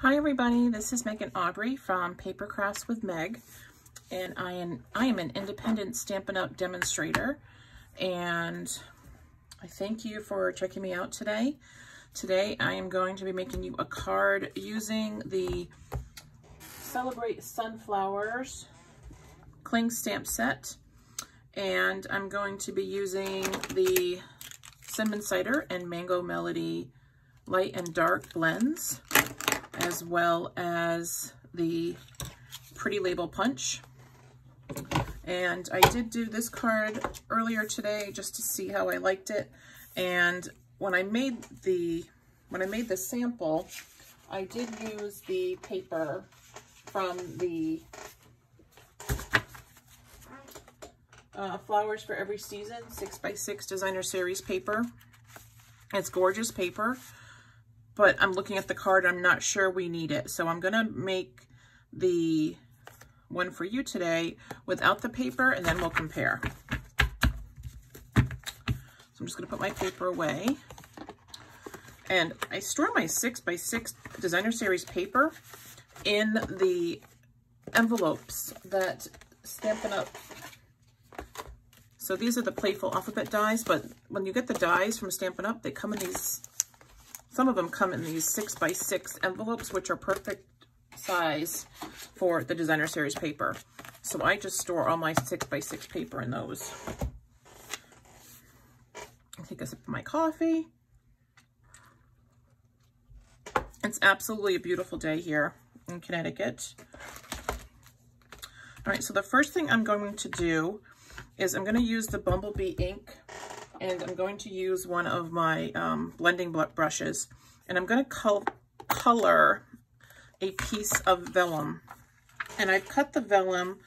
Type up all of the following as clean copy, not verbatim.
Hi everybody, this is Megan Aubrey from Paper Crafts with Meg, and I am an independent Stampin' Up! Demonstrator, and I thank you for checking me out today. Today I am going to be making you a card using the Celebrate Sunflowers Cling Stamp Set, and I'm going to be using the Cinnamon Cider and Mango Melody Light and Dark blends, as well as the Pretty Label Punch. And I did do this card earlier today just to see how I liked it. And when I made the sample, I did use the paper from the Flowers for Every Season 6x6 Designer Series paper. It's gorgeous paper, but I'm looking at the card, I'm not sure we need it. So I'm gonna make the one for you today without the paper, and then we'll compare. So I'm just gonna put my paper away. And I store my 6x6 Designer Series paper in the envelopes that Stampin' Up! So these are the Playful Alphabet dies, but when you get the dies from Stampin' Up, they come in these, some of them come in these 6x6 envelopes, which are perfect size for the Designer Series paper. So I just store all my 6x6 paper in those. I'll take a sip of my coffee. It's absolutely a beautiful day here in Connecticut. All right, so the first thing I'm going to do is I'm going to use the Bumblebee ink, and I'm going to use one of my blending brushes, and I'm going to color a piece of vellum. And I've cut the vellum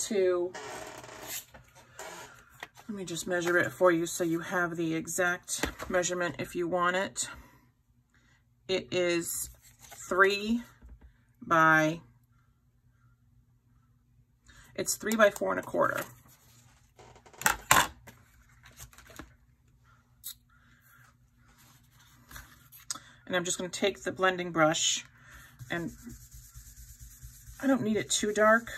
to, let me just measure it for you so you have the exact measurement if you want it. It is 3 by 4 1/4. And I'm just going to take the blending brush, and I don't need it too dark,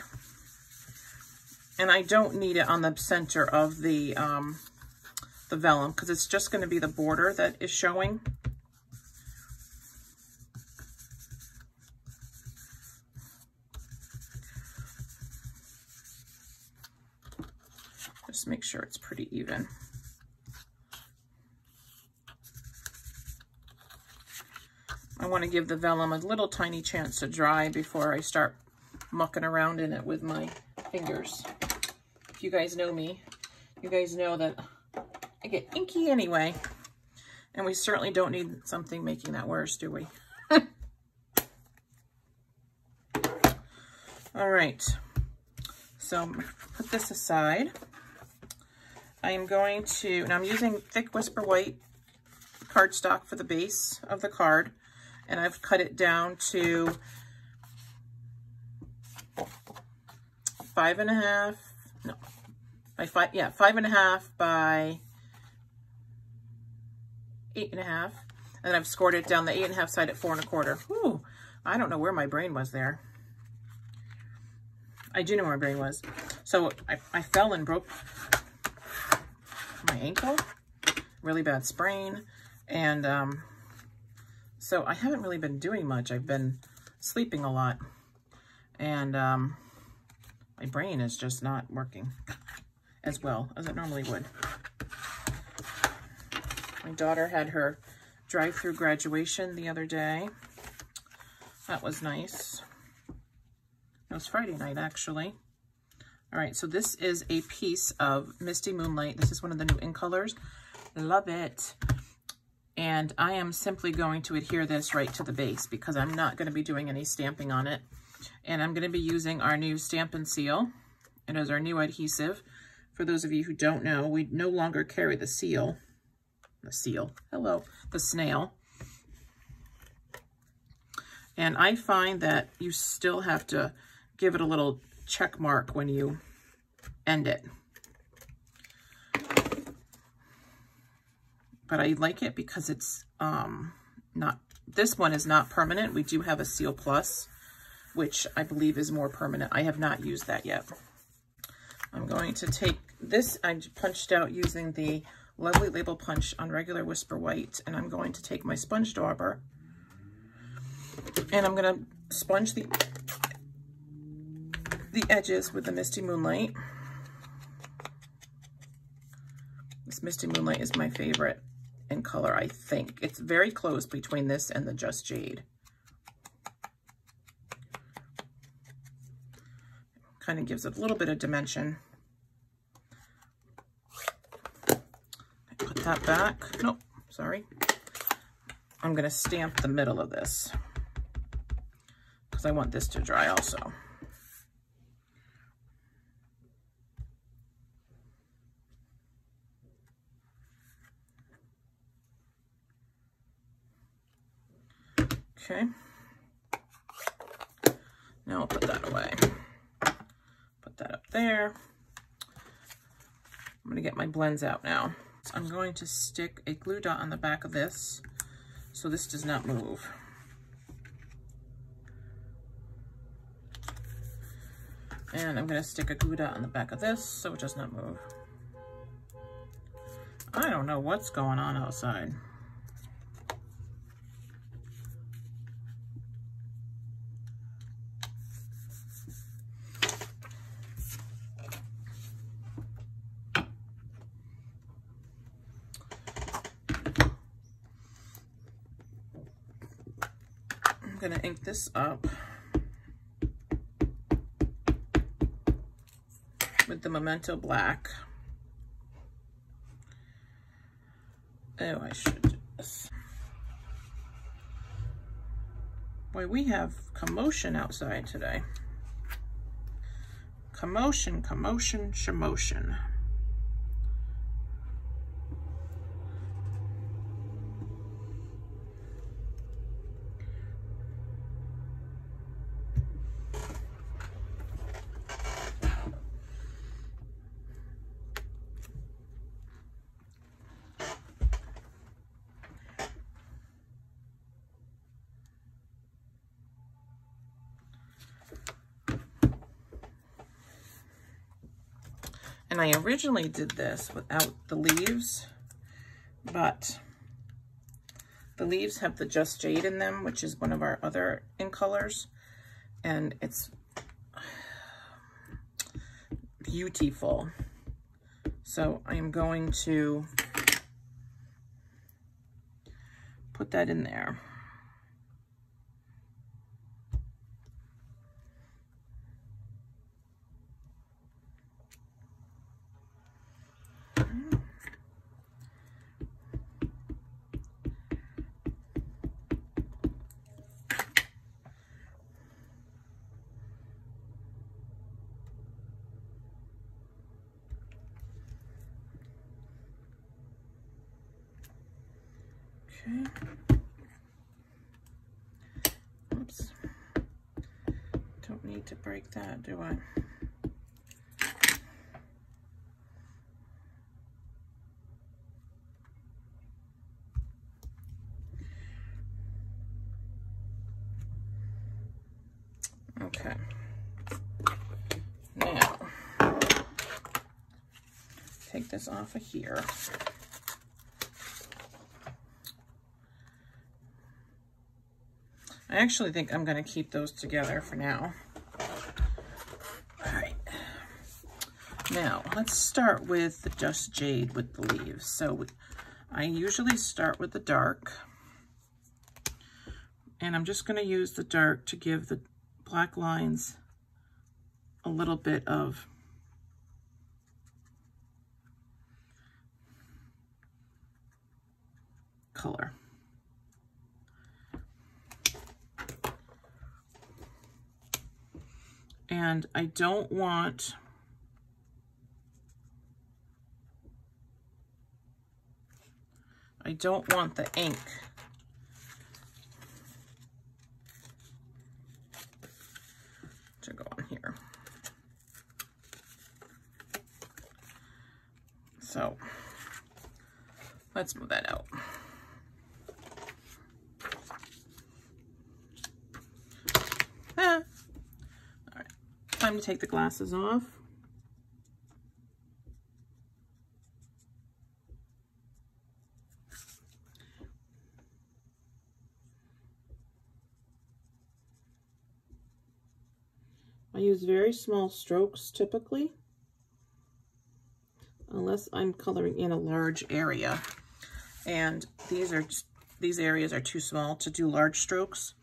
and I don't need it on the center of the vellum, because it's just going to be the border that is showing. Just make sure it's pretty even. I want to give the vellum a little tiny chance to dry before I start mucking around in it with my fingers. If you guys know me, you guys know that I get inky anyway, and we certainly don't need something making that worse, do we? All right, so put this aside. I am going to, and I'm using thick Whisper White cardstock for the base of the card, and I've cut it down to 5.5 by 8.5, and I've scored it down the 8.5 side at 4 1/4. Whew, I don't know where my brain was there. I do know where my brain was. So I fell and broke my ankle, really bad sprain, and so I haven't really been doing much. I've been sleeping a lot, and my brain is just not working as well as it normally would. My daughter had her drive-through graduation the other day. That was nice. It was Friday night, actually. All right, so this is a piece of Misty Moonlight. This is one of the new ink colors. Love it. And I am simply going to adhere this right to the base because I'm not going to be doing any stamping on it. And I'm going to be using our new Stampin' Seal. It is our new adhesive. For those of you who don't know, we no longer carry the seal. The snail. And I find that you still have to give it a little check mark when you end it. But I like it because it's not This one is not permanent. We do have a Seal Plus, which I believe is more permanent. I have not used that yet. I'm going to take this, I punched out using the Lovely Label Punch on regular Whisper White, and I'm going to take my sponge dauber, and I'm going to sponge the edges with the Misty Moonlight. This Misty Moonlight is my favorite in color, I think. It's very close between this and the Just Jade. Kind of gives it a little bit of dimension. Put that back. Nope, sorry. I'm going to stamp the middle of this because I want this to dry also. Okay. Now I'll put that away. Put that up there. I'm going to get my blends out now. So I'm going to stick a glue dot on the back of this so this does not move. And I'm going to stick a glue dot on the back of this so it does not move. I don't know what's going on outside. I'm going to ink this up with the Memento Black. Oh, I should do this. Boy, we have commotion outside today. Commotion, commotion, shamotion. And I originally did this without the leaves, but the leaves have the Just Jade in them, which is one of our other in colors, and it's beautiful. So I am going to put that in there. Okay. Oops. Don't need to break that, do I? Okay. Now, take this off of here. I actually think I'm going to keep those together for now. All right. Now, let's start with the Just Jade with the leaves. So I usually start with the dark. And I'm just going to use the dark to give the black lines a little bit of color. And I don't want the ink to go on here. So let's move that out. time to take the glasses off. I use very small strokes typically, unless I'm coloring in a large area. And these areas are too small to do large strokes.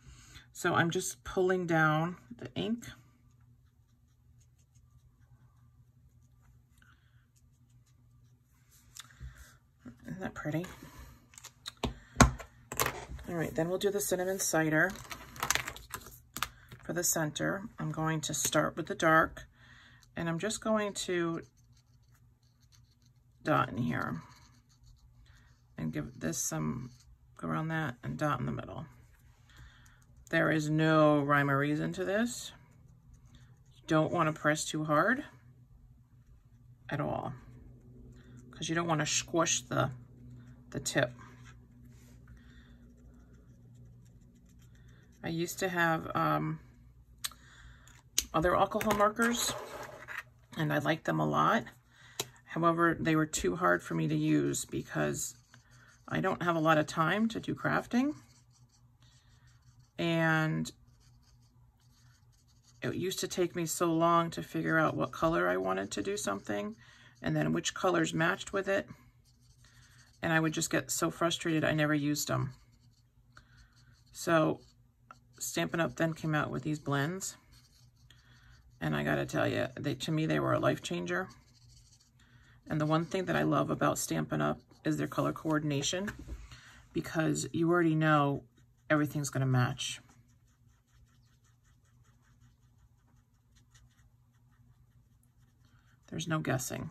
So I'm just pulling down the ink. Isn't that pretty? All right, then we'll do the cinnamon cider. For the center, I'm going to start with the dark, and I'm just going to dot in here and give this some, go around that and dot in the middle. There is no rhyme or reason to this. You don't want to press too hard at all, because you don't want to squish the tip. I used to have other alcohol markers, and I liked them a lot. However, they were too hard for me to use because I don't have a lot of time to do crafting. And it used to take me so long to figure out what color I wanted to do something, and then which colors matched with it. And I would just get so frustrated I never used them. So Stampin' Up! Then came out with these blends. And I gotta tell you, to me, they were a life changer. And the one thing that I love about Stampin' Up! Is their color coordination, because you already know everything's gonna match. There's no guessing.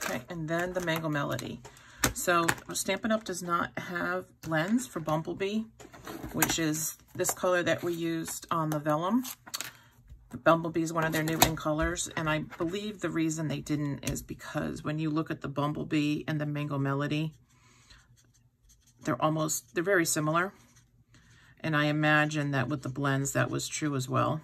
Okay, and then the Mango Melody. So Stampin' Up! Does not have blends for Bumblebee, which is this color that we used on the vellum. Bumblebee is one of their new in colors, and I believe the reason they didn't is because when you look at the Bumblebee and the Mango Melody, they're very similar. And I imagine that with the blends that was true as well.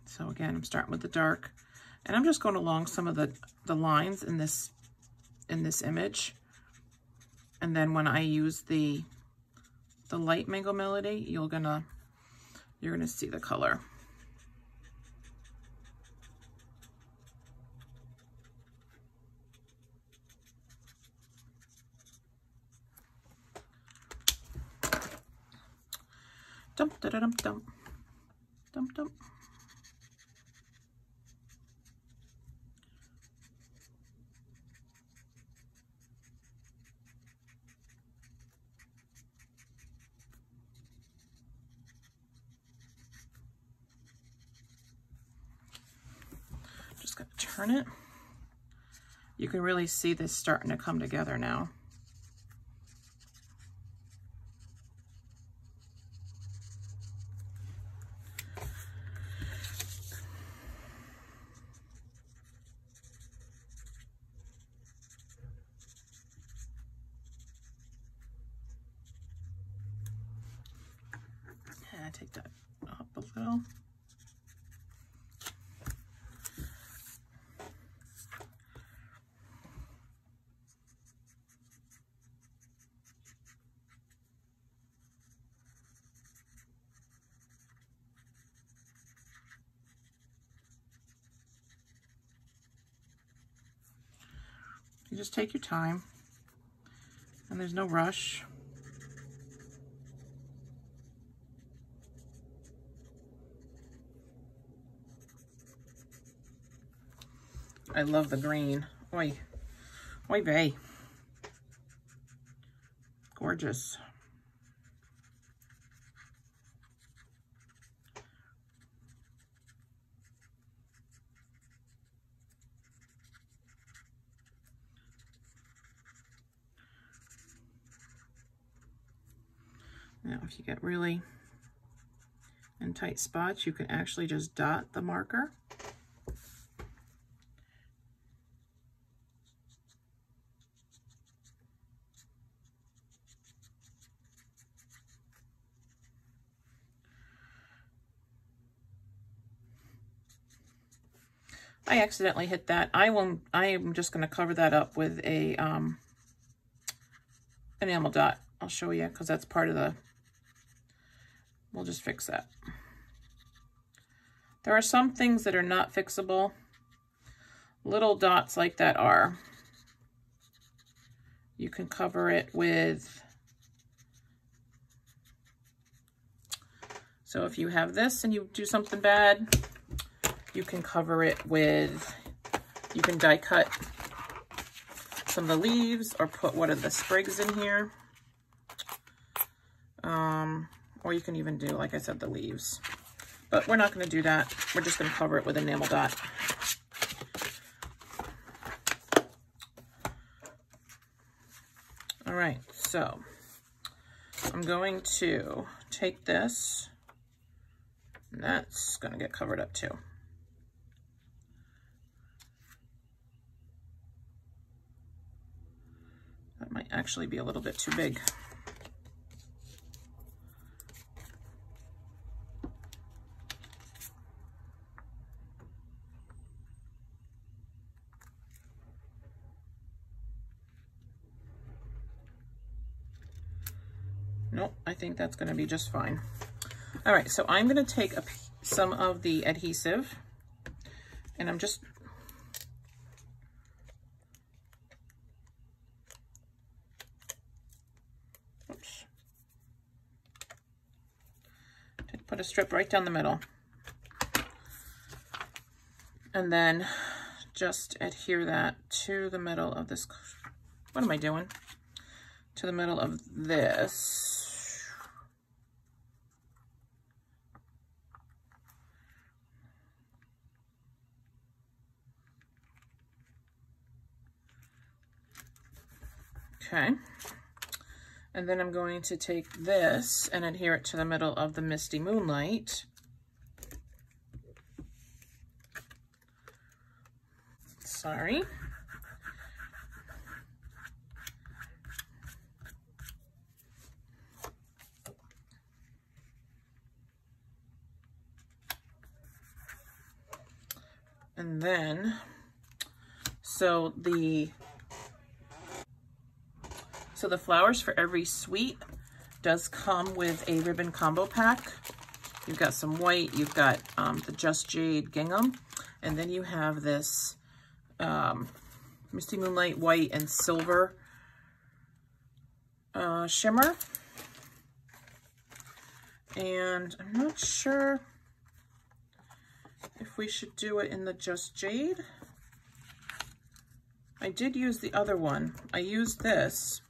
So again, I'm starting with the dark, and I'm just going along some of the lines in this image. And then when I use the light Mango Melody, you're gonna see the color. Dump da da dump dump dump dump. Just gonna turn it. You can really see this starting to come together now. And take that up a little. You just take your time, and there's no rush. I love the green. Oy, oy vey. Gorgeous. Now, if you get really in tight spots, you can actually just dot the marker. I accidentally hit that. I am just going to cover that up with a enamel dot. I'll show you because that's part of the, we'll just fix that. There are some things that are not fixable. Little dots like that are. You can cover it with, so if you have this and you do something bad, you can cover it with, you can die cut some of the leaves or put one of the sprigs in here. Or you can even do, like I said, the leaves. But we're not going to do that. We're just going to cover it with an enamel dot. All right, so I'm going to take this, and that's going to get covered up too. That might actually be a little bit too big. Nope, I think that's going to be just fine. All right, so I'm going to take some of the adhesive, and I'm just put a strip right down the middle. And then just adhere that to the middle of this. What am I doing? To the middle of this. Okay. And then I'm going to take this and adhere it to the middle of the Misty Moonlight. Sorry. And then, so the Flowers for Every Sweet does come with a ribbon combo pack. You've got some white, you've got the Just Jade gingham, and then you have this Misty Moonlight white and silver shimmer. And I'm not sure if we should do it in the Just Jade. I did use the other one. I used this.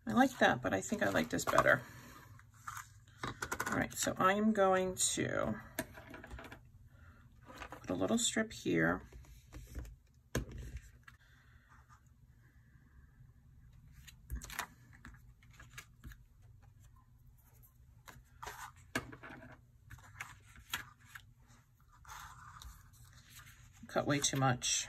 I like that, but I think I like this better. All right, so I'm going to put a little strip here. Cut way too much.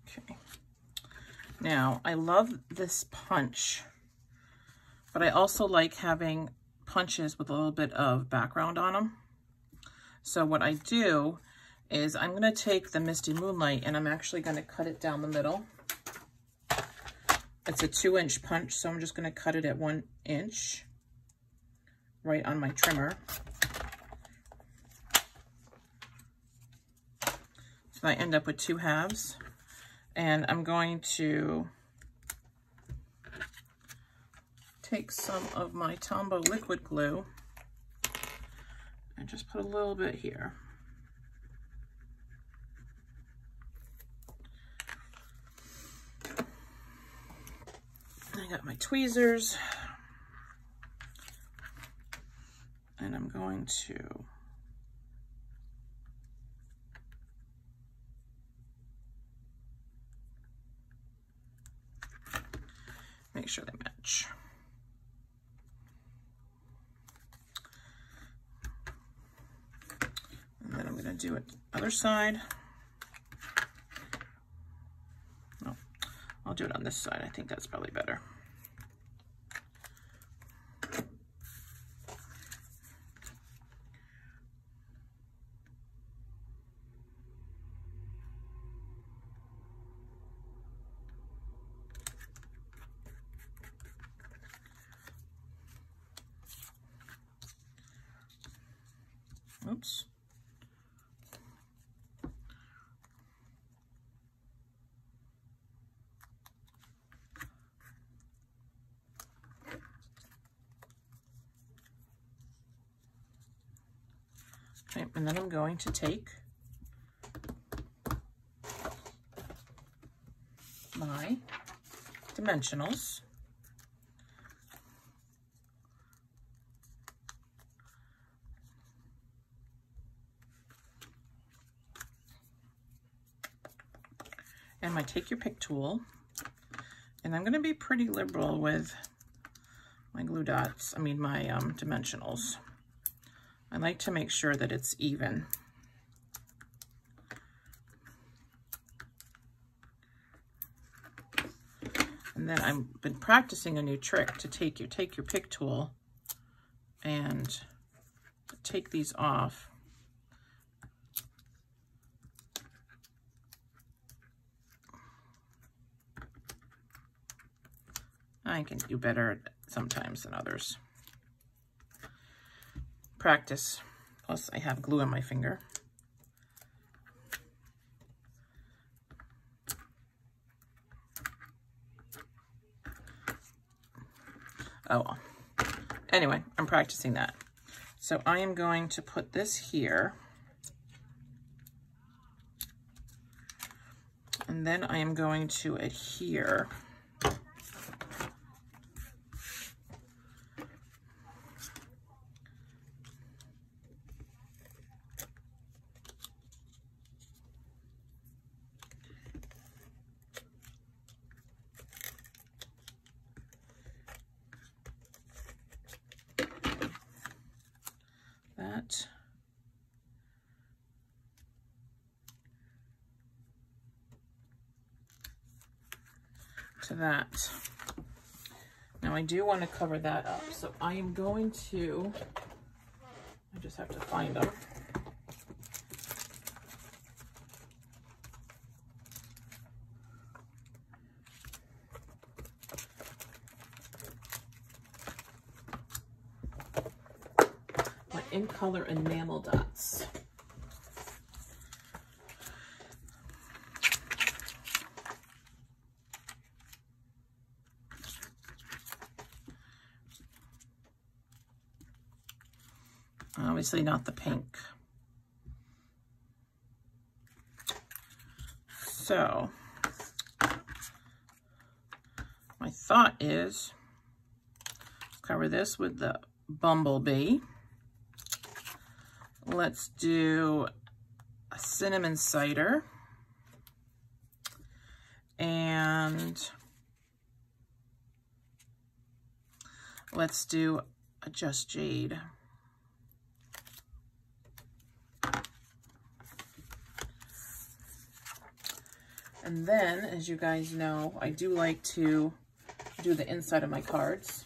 Okay. Now, I love this punch, but I also like having punches with a little bit of background on them. So what I do is I'm going to take the Misty Moonlight and I'm actually going to cut it down the middle. It's a 2-inch punch, so I'm just going to cut it at 1 inch right on my trimmer. So I end up with 2 halves, and I'm going to take some of my Tombow liquid glue and just put a little bit here. I got my tweezers, and I'm going to make sure they match. And then I'm going to do it other side. No, I'll do it on this side. I think that's probably better. Oops. Okay, and then I'm going to take my dimensionals. And my Take Your Pick tool, and I'm going to be pretty liberal with my glue dots, my dimensionals. I like to make sure that it's even. And then I've been practicing a new trick to take your pick tool and take these off. I can do better sometimes than others. Practice. Plus, I have glue on my finger. Oh, well. Anyway, I'm practicing that. So I am going to put this here. And then I am going to adhere that. To that. Now I do want to cover that up, so I am going to, I just have to find them. My In Color enamel dots. Obviously not the pink. So my thought is cover this with the Bumblebee. Let's do a cinnamon cider and let's do a Just Jade. And then, as you guys know, I do like to do the inside of my cards.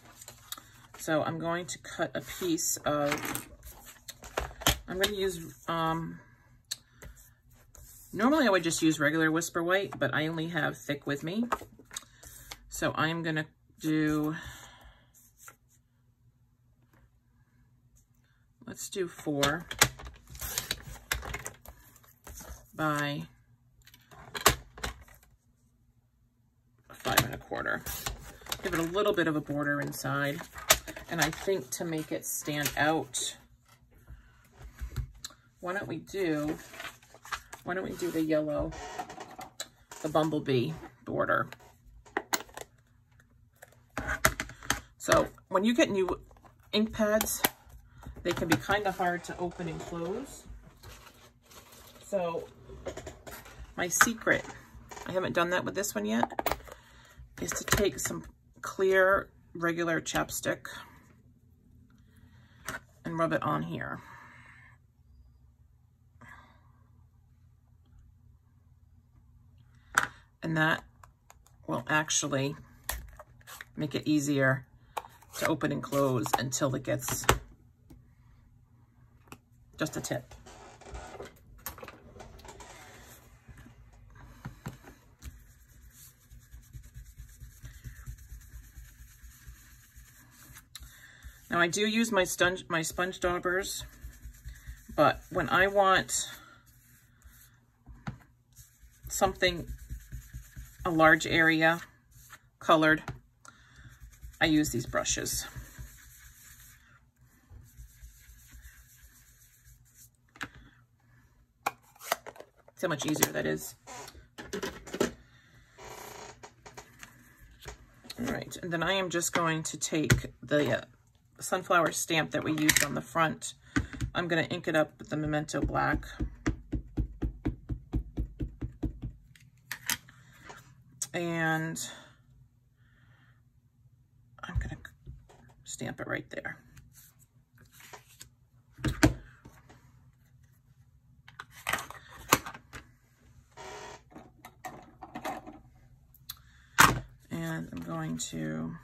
So I'm going to cut a piece of, I'm going to use, normally I would just use regular Whisper White, but I only have thick with me. So I'm going to do, let's do 4 by 5 1/4. Give it a little bit of a border inside. And I think to make it stand out, why don't we do the yellow, the bumblebee border. So when you get new ink pads, they can be kind of hard to open and close. So my secret, I haven't done that with this one yet, is to take some clear regular chapstick and rub it on here. And that will actually make it easier to open and close until it gets just a tip. Now I do use my sponge daubers, but when I want something, a large area colored, I use these brushes. See how much easier that is. All right, and then I am just going to take the sunflower stamp that we used on the front. I'm going to ink it up with the Memento Black. And I'm going to stamp it right there. And I'm going to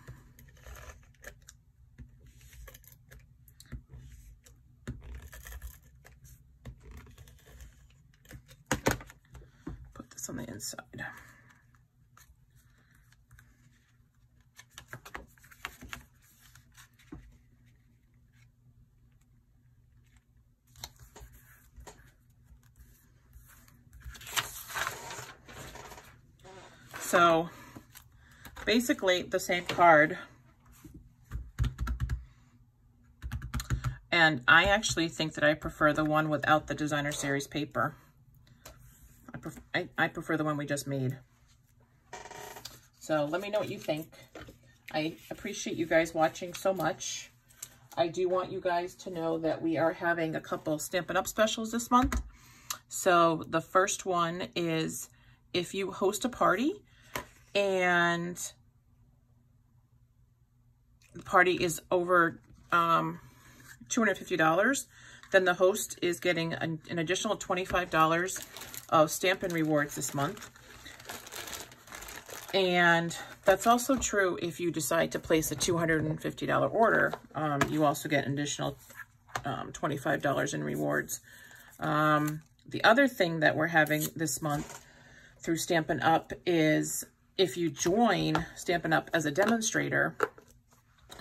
put this on the inside. So basically the same card, and I actually think that I prefer the one without the designer series paper. I prefer the one we just made. So let me know what you think. I appreciate you guys watching so much. I do want you guys to know that we are having a couple Stampin' Up! Specials this month. So the first one is if you host a party and the party is over $250, then the host is getting an additional $25 of Stampin' Rewards this month. And that's also true if you decide to place a $250 order. You also get an additional $25 in rewards. The other thing that we're having this month through Stampin' Up! Is if you join Stampin' Up! As a demonstrator,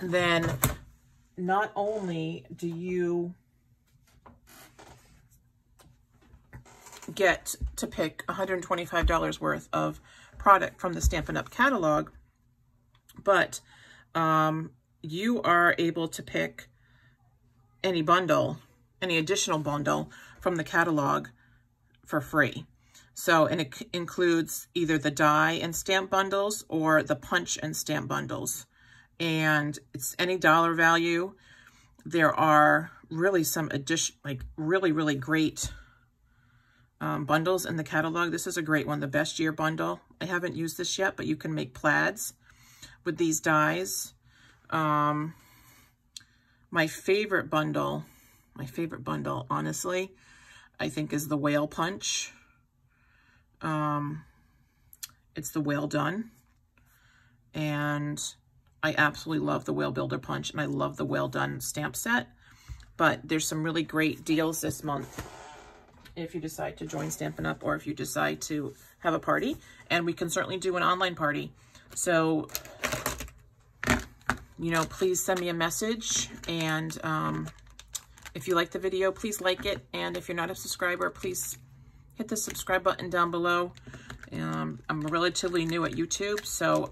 then not only do you get to pick $125 worth of product from the Stampin' Up! Catalog, but you are able to pick any bundle, any additional bundle from the catalog for free. So, and it includes either the die and stamp bundles or the punch and stamp bundles. And it's any dollar value. There are really some really great bundles in the catalog. This is a great one, the Best Year bundle. I haven't used this yet, but you can make plaids with these dies. My favorite bundle, honestly, I think is the Whale Punch. It's the Whale Done. And I absolutely love the Whale Builder Punch, and I love the Whale Done stamp set. But there's some really great deals this month if you decide to join Stampin' Up! Or if you decide to have a party. And we can certainly do an online party. So, you know, please send me a message. And if you like the video, please like it. And if you're not a subscriber, please hit the subscribe button down below. I'm relatively new at YouTube, so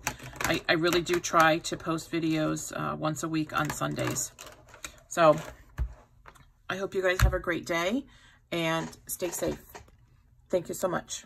I really do try to post videos once a week on Sundays. So I hope you guys have a great day and stay safe. Thank you so much.